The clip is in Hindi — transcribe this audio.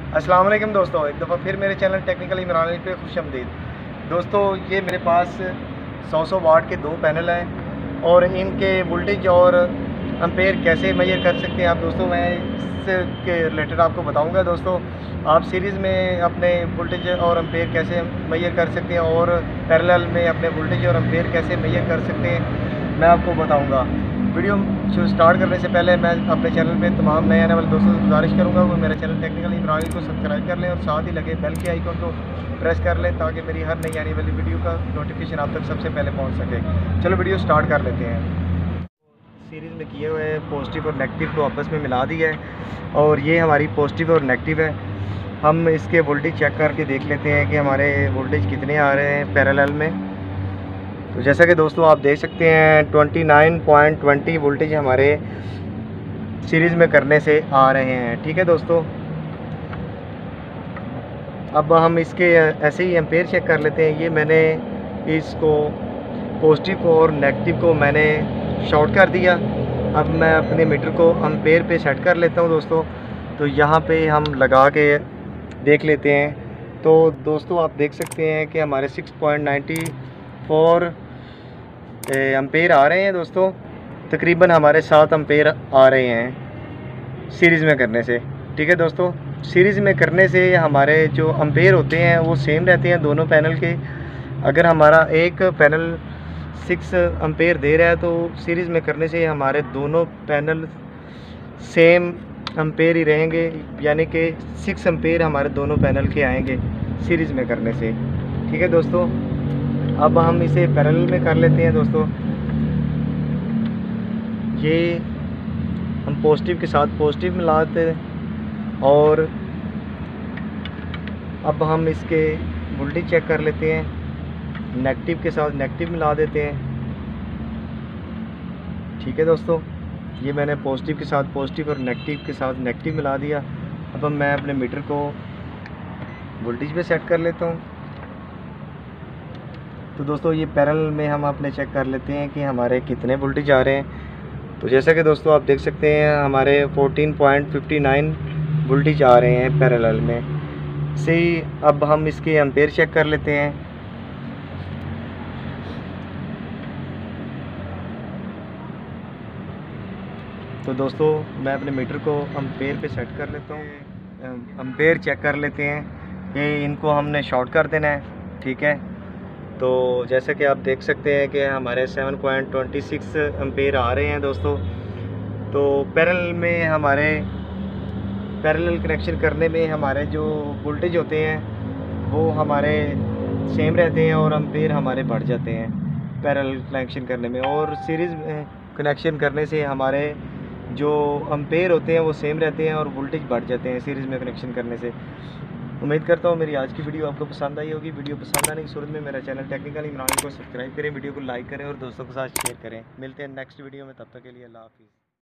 अस्सलाम वालेकुम दोस्तों, एक दफ़ा फिर मेरे चैनल टेक्निकल इमरान पे खुशआमदीद। दोस्तों, ये मेरे पास 100 वाट के दो पैनल हैं और इनके वोल्टेज और एम्पेयर कैसे मेजर कर सकते हैं आप दोस्तों, मैं इसके रिलेटेड आपको बताऊंगा। दोस्तों, आप सीरीज़ में अपने वोल्टेज और एम्पेयर कैसे मेजर कर सकते हैं और पैरेलल में अपने वोल्टेज और एम्पेयर कैसे मेजर कर सकते हैं, मैं आपको बताऊँगा। वीडियो स्टार्ट करने से पहले मैं अपने चैनल पे तमाम नए आने वाले दोस्तों से गुजारिश करूंगा वो मेरे चैनल टेक्निकल इमरान को सब्सक्राइब कर लें और साथ ही लगे बेल के आइकन को प्रेस कर लें ताकि मेरी हर नई आने वाली वीडियो का नोटिफिकेशन आप तक सबसे पहले पहुंच सके। चलो वीडियो स्टार्ट कर लेते हैं। सीरीज़ में किए हुए पॉजिटिव और नेगेटिव को आपस में मिला दिया है और ये हमारी पॉजिटिव और नेगेटिव है। हम इसके वोल्टेज चेक करके देख लेते हैं कि हमारे वोल्टेज कितने आ रहे हैं पैरेलल में। तो जैसा कि दोस्तों आप देख सकते हैं 29.20 वोल्टेज हमारे सीरीज़ में करने से आ रहे हैं। ठीक है दोस्तों, अब हम इसके ऐसे ही एम्पेयर चेक कर लेते हैं। ये मैंने इसको पॉजिटिव और नेगेटिव को मैंने शॉर्ट कर दिया। अब मैं अपने मीटर को एम्पेयर पे सेट कर लेता हूँ दोस्तों। तो यहाँ पे हम लगा के देख लेते हैं। तो दोस्तों आप देख सकते हैं कि हमारे 6.94 एम्पेयर आ रहे हैं दोस्तों। तकरीबन हमारे 7 एम्पेयर आ रहे हैं सीरीज़ में करने से। ठीक है दोस्तों, सीरीज़ में करने से हमारे जो एम्पेयर होते हैं वो सेम रहते हैं दोनों पैनल के। अगर हमारा एक पैनल 6 एम्पेयर दे रहा है तो सीरीज़ में करने से हमारे दोनों पैनल सेम एम्पेयर ही रहेंगे, यानी कि 6 एम्पेयर हमारे दोनों पैनल के आएंगे सीरीज़ में करने से। ठीक है दोस्तों, अब हम इसे पैरेलल में कर लेते हैं दोस्तों। ये हम पॉजिटिव के साथ पॉजिटिव मिला देते हैं और अब हम इसके वोल्टेज चेक कर लेते हैं, नेगेटिव के साथ नेगेटिव मिला देते हैं। ठीक है दोस्तों, ये मैंने पॉजिटिव के साथ पॉजिटिव और नेगेटिव के साथ नेगेटिव मिला दिया। अब मैं अपने मीटर को वोल्टेज पे सेट कर लेता हूँ। तो दोस्तों ये पैरेलल में हम अपने चेक कर लेते हैं कि हमारे कितने वोल्टेज आ रहे हैं। तो जैसा कि दोस्तों आप देख सकते हैं हमारे 14.59 वोल्टेज आ रहे हैं पैरेलल में से ही। अब हम इसके एम्पेयर चेक कर लेते हैं। तो दोस्तों मैं अपने मीटर को एम्पेयर पे सेट कर लेता हूँ। एम्पेयर चेक कर लेते हैं कि इनको हमने शॉर्ट कर देना है। ठीक है, तो जैसे कि आप देख सकते हैं कि हमारे 7.26 एम्पेयर आ रहे हैं दोस्तों। तो पैरेलल में हमारे पैरेलल कनेक्शन करने में हमारे जो वोल्टेज होते हैं वो हमारे सेम रहते हैं और एम्पेयर हमारे बढ़ जाते हैं पैरेलल कनेक्शन करने में। और सीरीज़ में कनेक्शन करने से हमारे जो एम्पेयर होते हैं वो सेम रहते हैं और वोल्टेज बढ़ जाते हैं सीरीज़ में कनेक्शन करने से। उम्मीद करता हूँ मेरी आज की वीडियो आपको पसंद आई होगी। वीडियो पसंद आने की सूरत में मेरा चैनल टेक्निकल इमरान को सब्सक्राइब करें, वीडियो को लाइक करें और दोस्तों के साथ शेयर करें। मिलते हैं नेक्स्ट वीडियो में, तब तक के लिए अल्लाह हाफिज़।